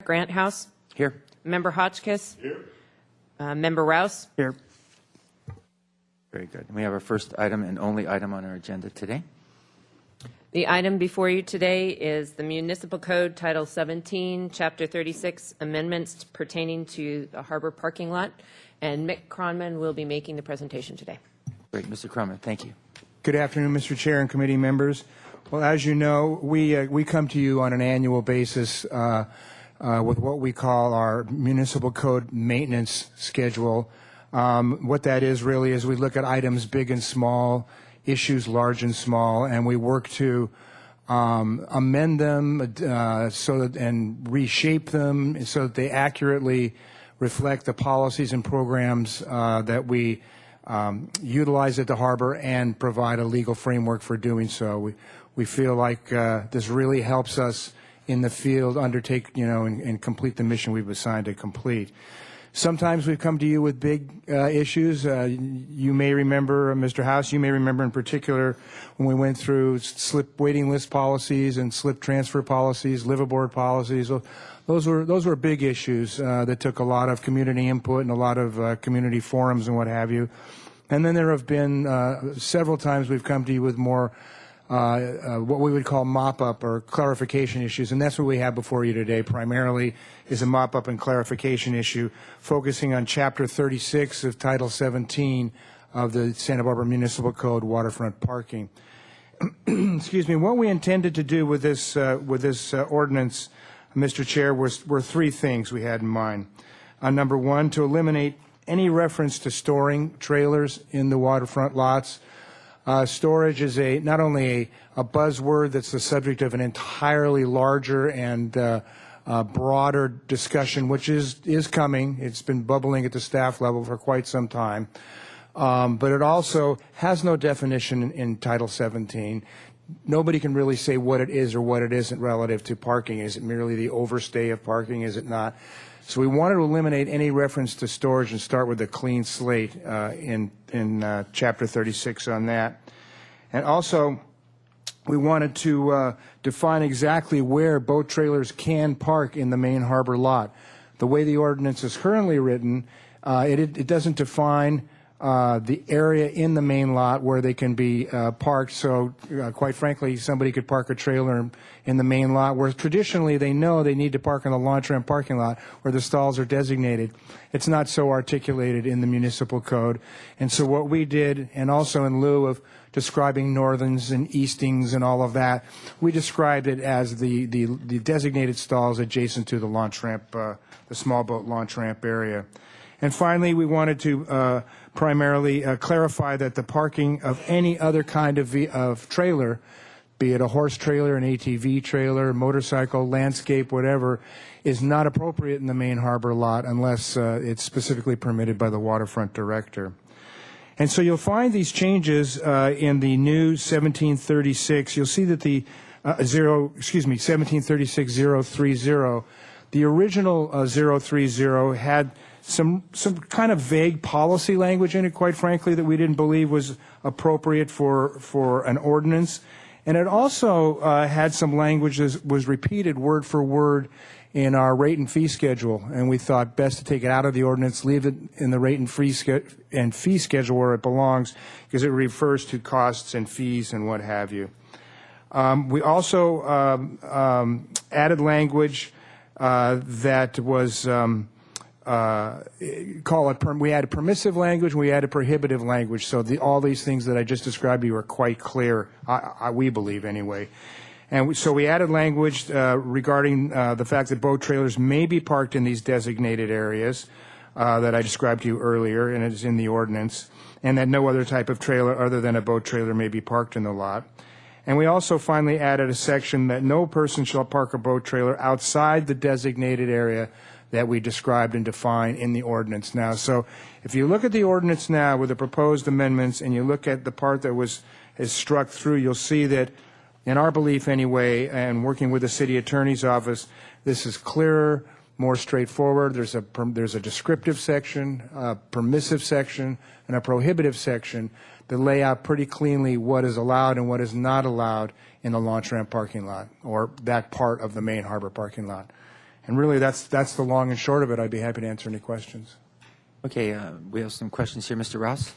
Grant House. Here. Member Hotchkiss. Here. Member Rouse. Here. Very good. We have our first item and only item on our agenda today. The item before you today is the Municipal Code Title 17, Chapter 36, amendments pertaining to the harbor parking lot. And Mick Cronman will be making the presentation today. Great. Mr. Crummett, thank you. Good afternoon, Mr. Chair and committee members. Well, as you know, we come to you on an annual basis with what we call our Municipal Code Maintenance Schedule. What that is really is we look at items big and small, issues large and small, and we work to amend them and reshape them so that they accurately reflect the policies and programs that we utilize at the harbor and provide a legal framework for doing so. We feel like this really helps us in the field undertake, and complete the mission we've assigned to complete. Sometimes we come to you with big issues. You may remember, Mr. House, you may remember in particular when we went through slip waiting list policies and slip transfer policies, liveaboard policies. Those were big issues that took a lot of community input and a lot of community forums and what have you. And then there have been several times we've come to you with more what we would call mop-up or clarification issues, and that's what we have before you today. Primarily is a mop-up and clarification issue focusing on Chapter 36 of Title 17 of the Santa Barbara Municipal Code, waterfront parking. Excuse me. What we intended to do with this ordinance, Mr. Chair, were three things we had in mind. Number one, to eliminate any reference to storing trailers in the waterfront lots. Storage is not only a buzzword that's the subject of an entirely larger and broader discussion, which is coming. It's been bubbling at the staff level for quite some time. But it also has no definition in Title 17. Nobody can really say what it is or what it isn't relative to parking. Is it merely the overstay of parking? Is it not? So we wanted to eliminate any reference to storage and start with a clean slate in Chapter 36 on that. And also, we wanted to define exactly where boat trailers can park in the main harbor lot. The way the ordinance is currently written, it doesn't define the area in the main lot where they can be parked. So quite frankly, somebody could park a trailer in the main lot where traditionally they know they need to park in the launch ramp parking lot where the stalls are designated. It's not so articulated in the municipal code. And so what we did, and also in lieu of describing northerns and eastings and all of that, we described it as the designated stalls adjacent to the launch ramp, the small boat launch ramp area. And finally, we wanted to primarily clarify that the parking of any other kind of trailer, be it a horse trailer, an ATV trailer, motorcycle, landscape, whatever, is not appropriate in the main harbor lot unless it's specifically permitted by the waterfront director. And so you'll find these changes in the new 1736. You'll see that the 1736-030, the original 030 had some kind of vague policy language in it, quite frankly, that we didn't believe was appropriate for an ordinance. And it also had some language that was repeated word for word in our rate and fee schedule. And we thought best to take it out of the ordinance, leave it in the rate and fee schedule where it belongs, because it refers to costs and fees and what have you. We also added language that was we added permissive language, we added prohibitive language. So all these things that I just described to you are quite clear, we believe anyway. And so we added language regarding the fact that boat trailers may be parked in these designated areas that I described to you earlier, and it is in the ordinance, and that no other type of trailer other than a boat trailer may be parked in the lot. And we also finally added a section that no person shall park a boat trailer outside the designated area that we described and defined in the ordinance now. So if you look at the ordinance now with the proposed amendments and you look at the part that is struck through, you'll see that, in our belief anyway, and working with the city attorney's office, this is clearer, more straightforward. There's a descriptive section, a permissive section, and a prohibitive section that lay out pretty cleanly what is allowed and what is not allowed in the launch ramp parking lot, or that part of the main harbor parking lot. And really, that's the long and short of it. I'd be happy to answer any questions. Okay, we have some questions here. Mr. Rouse?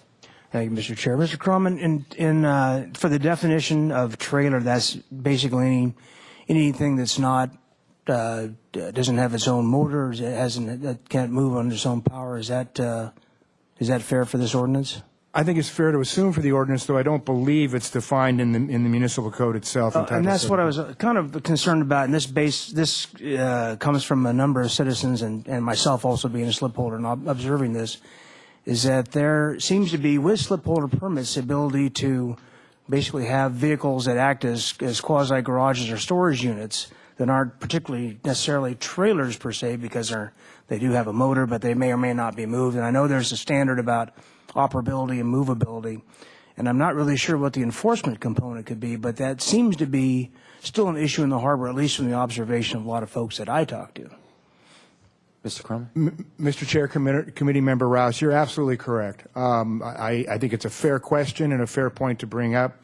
Thank you, Mr. Chair. Mr. Cronman, for the definition of trailer, that's basically anything that's not doesn't have its own motor, that can't move on its own power. Is that fair for this ordinance? I think it's fair to assume for the ordinance, though I don't believe it's defined in the municipal code itself. And that's what I was kind of concerned about. And this comes from a number of citizens and myself also being a slip holder and observing this, is that there seems to be, with slip holder permits, the ability to basically have vehicles that act as quasi-garages or storage units that aren't particularly necessarily trailers per se, because they do have a motor, but they may or may not be moved. And I know there's a standard about operability and movability, and I'm not really sure what the enforcement component could be, but that seems to be still an issue in the harbor, at least from the observation of a lot of folks that I talk to. Mr. Cronman? Mr. Chair, Committee Member Rouse, you're absolutely correct. I think it's a fair question and a fair point to bring up.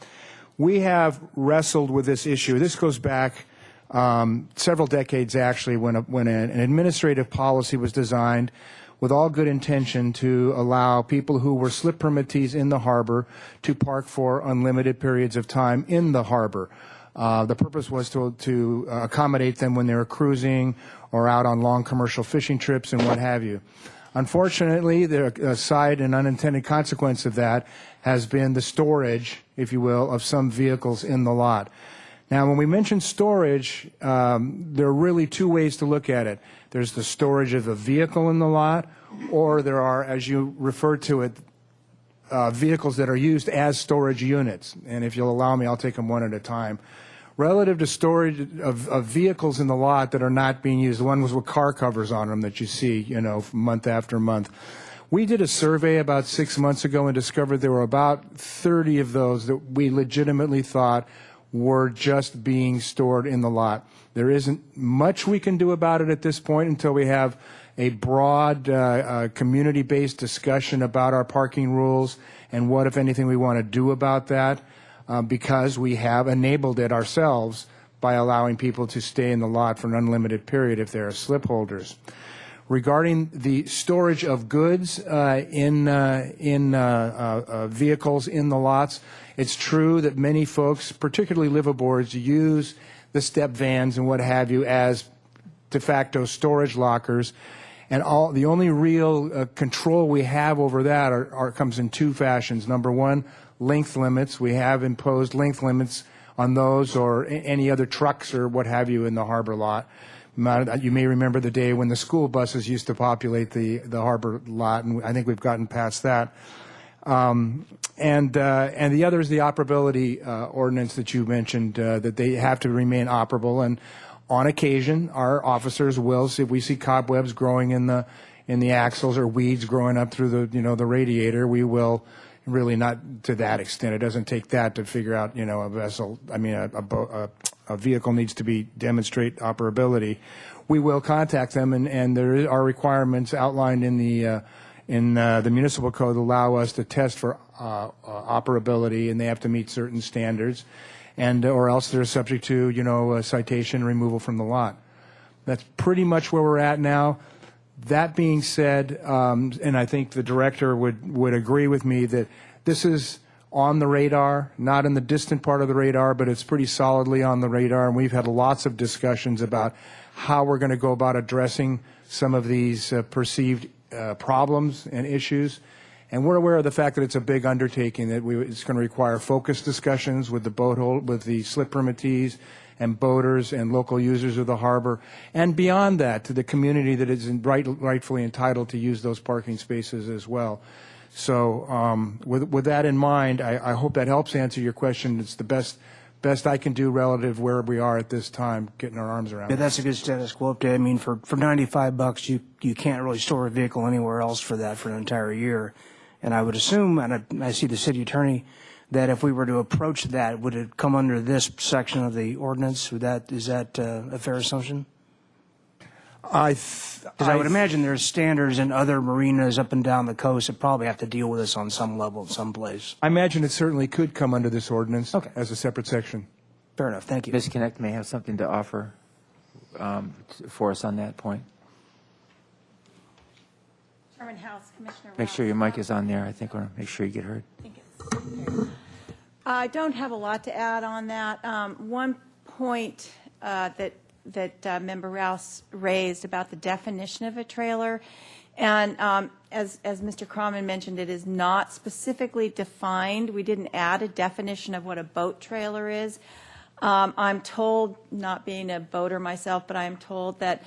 We have wrestled with this issue. This goes back several decades, actually, when an administrative policy was designed with all good intention to allow people who were slip permittees in the harbor to park for unlimited periods of time in the harbor. The purpose was to accommodate them when they were cruising or out on long commercial fishing trips and what have you. Unfortunately, the side and unintended consequence of that has been the storage, if you will, of some vehicles in the lot. Now, when we mention storage, there are really two ways to look at it. There's the storage of a vehicle in the lot, or there are, as you referred to it, vehicles that are used as storage units. And if you'll allow me, I'll take them one at a time. Relative to storage of vehicles in the lot that are not being used, the one was with car covers on them that you see, month after month. We did a survey about 6 months ago and discovered there were about 30 of those that we legitimately thought were just being stored in the lot. There isn't much we can do about it at this point until we have a broad community-based discussion about our parking rules and what, if anything, we want to do about that, because we have enabled it ourselves by allowing people to stay in the lot for an unlimited period if they are slip holders. Regarding the storage of goods in vehicles in the lots, it's true that many folks, particularly liveaboards, use the step vans and what have you as de facto storage lockers. And the only real control we have over that comes in two fashions. Number one, length limits. We have imposed length limits on those or any other trucks or what have you in the harbor lot. You may remember the day when the school buses used to populate the harbor lot, and I think we've gotten past that. And the other is the operability ordinance that you mentioned, that they have to remain operable. And on occasion, our officers will, if we see cobwebs growing in the axles or weeds growing up through the radiator, we will. Really not to that extent. It doesn't take that to figure out, a vessel, a vehicle needs to demonstrate operability. We will contact them, and there are requirements outlined in the municipal code that allow us to test for operability, and they have to meet certain standards, or else they're subject to, a citation and removal from the lot. That's pretty much where we're at now. That being said, and I think the director would agree with me that this is on the radar, not in the distant part of the radar, but it's pretty solidly on the radar, and we've had lots of discussions about how we're going to go about addressing some of these perceived problems and issues. And we're aware of the fact that it's a big undertaking, that it's going to require focused discussions with the slip permittees and boaters and local users of the harbor, and beyond that, to the community that is rightfully entitled to use those parking spaces as well. So with that in mind, I hope that helps answer your question. It's the best I can do relative where we are at this time, getting our arms around it. Yeah, that's a good status quo update. I mean, for $95, you can't really store a vehicle anywhere else for an entire year. And I would assume, and I see the city attorney, that if we were to approach that, would it come under this section of the ordinance? Is that a fair assumption? Because I would imagine there's standards in other marinas up and down the coast that probably have to deal with this on some level, someplace. I imagine it certainly could come under this ordinance as a separate section. Fair enough. Thank you. Ms. Kinect may have something to offer for us on that point? Chairman House, Commissioner Make sure Rouse. your mic is on there. I think we'll make sure you get heard. I don't have a lot to add on that. One point that Member Rouse raised about the definition of a trailer, and as Mr. Croman mentioned, it is not specifically defined. We didn't add a definition of what a boat trailer is. I'm told, not being a boater myself, but I am told that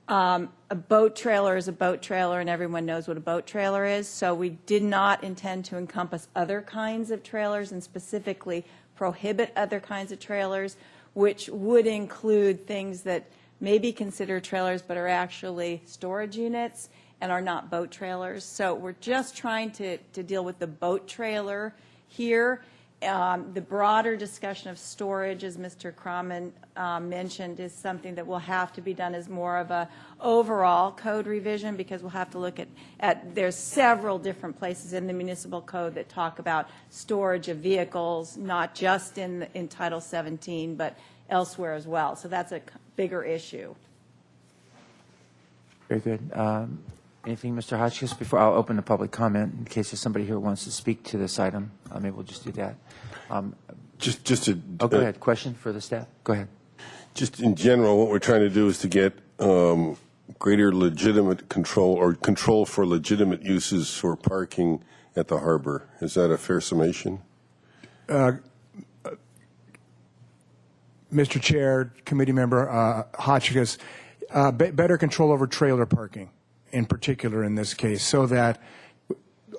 a boat trailer is a boat trailer, and everyone knows what a boat trailer is. So we did not intend to encompass other kinds of trailers and specifically prohibit other kinds of trailers, which would include things that may be considered trailers but are actually storage units and are not boat trailers. So we're just trying to deal with the boat trailer here. The broader discussion of storage, as Mr. Croman mentioned, is something that will have to be done as more of a overall code revision, because we'll have to look at there's several different places in the municipal code that talk about storage of vehicles, not just in Title 17, but elsewhere as well. So that's a bigger issue. Very good. Anything, Mr. Hotchkiss? Before I'll open the public comment, in case there's somebody here who wants to speak to this item, maybe we'll just do that. Just to, Oh, go ahead. Question for the staff? Go ahead. just in general, what we're trying to do is to get greater legitimate control or control for legitimate uses for parking at the harbor. Is that a fair summation? Mr. Chair, committee member Hotchkiss, better control over trailer parking in particular in this case, so that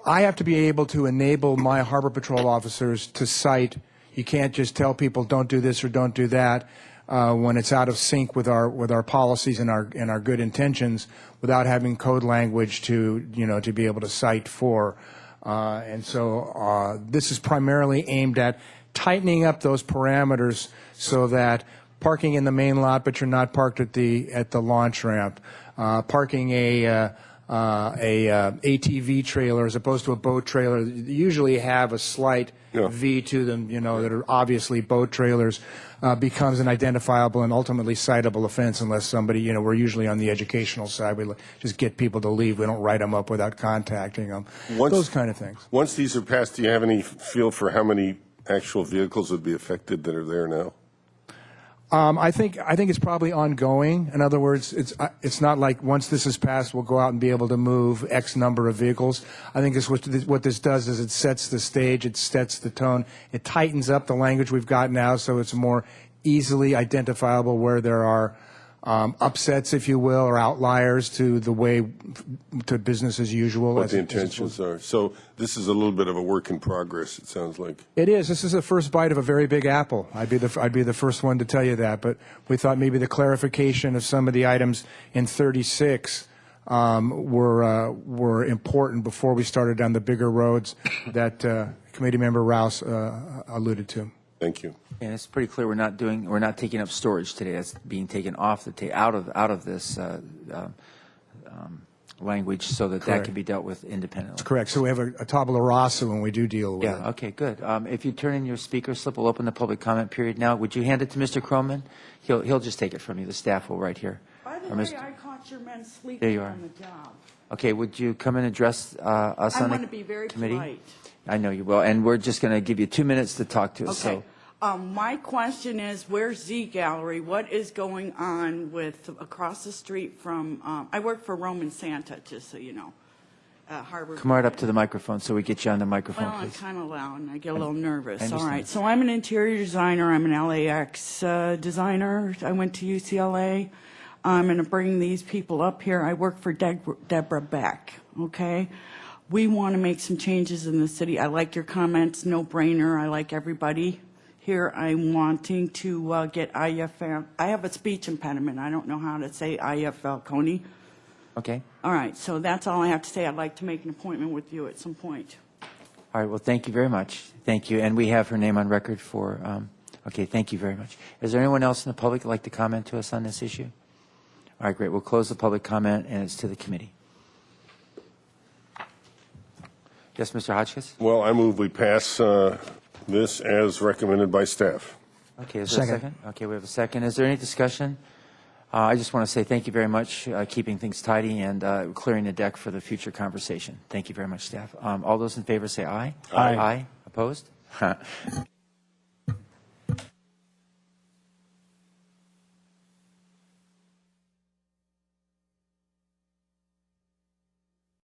I have to be able to enable my harbor patrol officers to cite. You can't just tell people don't do this or don't do that when it's out of sync with our policies and our good intentions, without having code language to be able to cite for. And so this is primarily aimed at tightening up those parameters so that parking in the main lot, but you're not parked at the launch ramp, parking a ATV trailer as opposed to a boat trailer, usually have a slight V to them, that are obviously boat trailers, becomes an identifiable and ultimately citable offense unless somebody, we're usually on the educational side. We just get people to leave. We don't write them up without contacting them. Those kind of things. Once these are passed, do you have any feel for how many actual vehicles would be affected that are there now? I think it's probably ongoing. In other words, it's not like once this is passed, we'll go out and be able to move X number of vehicles. I think what this does is it sets the stage, it sets the tone, it tightens up the language we've got now, so it's more easily identifiable where there are upsets, if you will, or outliers to the way to business as usual. What the intentions are. So this is a little bit of a work in progress, it sounds like. It is. This is the first bite of a very big apple. I'd be the first one to tell you that. But we thought maybe the clarification of some of the items in 36 were important before we started down the bigger roads that Committee Member Rouse alluded to. Thank you. And it's pretty clear we're not taking up storage today. That's being taken off out of this language, so that Correct. that can be dealt with independently. That's correct. So we have a tabula rasa when we do deal with it. Yeah. Okay. Good. If you turn in your speaker slip, we'll open the public comment period now. Would you hand it to Mr. Croman? He'll just take it from you. The staff will right here. By the Or way, Mr. I caught your men There sleeping you are. on the job. Okay. Would you come and address us I on want the to be very committee? polite. I know you will, and we're just going to give you 2 minutes to talk to us. Okay. So. My question is, where's Z Gallery? What is going on with across the street from? I work for Roman Santa, just so you know, Harbor. Come right up to the microphone so we get you on the microphone, Well, I'm please. kind of loud and I get a little nervous. I All understand. right. So I'm an interior designer. I'm an LAX designer. I went to UCLA. I'm going to bring these people up here. I work for Deborah Beck. Okay. We want to make some changes in the city. I like your comments. No brainer. I like everybody here. I'm wanting to get IFL. I have a speech impediment. I don't know how to say IFL, Coney. Okay. All right. So that's all I have to say. I'd like to make an appointment with you at some point. All right. Well, thank you very much. Thank you. And we have her name on record for, okay, thank you very much. Is there anyone else in the public who'd like to comment to us on this issue? All right, great. We'll close the public comment, and it's to the committee. Yes, Mr. Hotchkiss? Well, I move we pass this as recommended by staff. Okay, is there a Second. second? Okay, we have a second. Is there any discussion? I just want to say thank you very much, keeping things tidy and clearing the deck for the future conversation. Thank you very much, staff. All those in favor say aye. Aye. Aye. Opposed?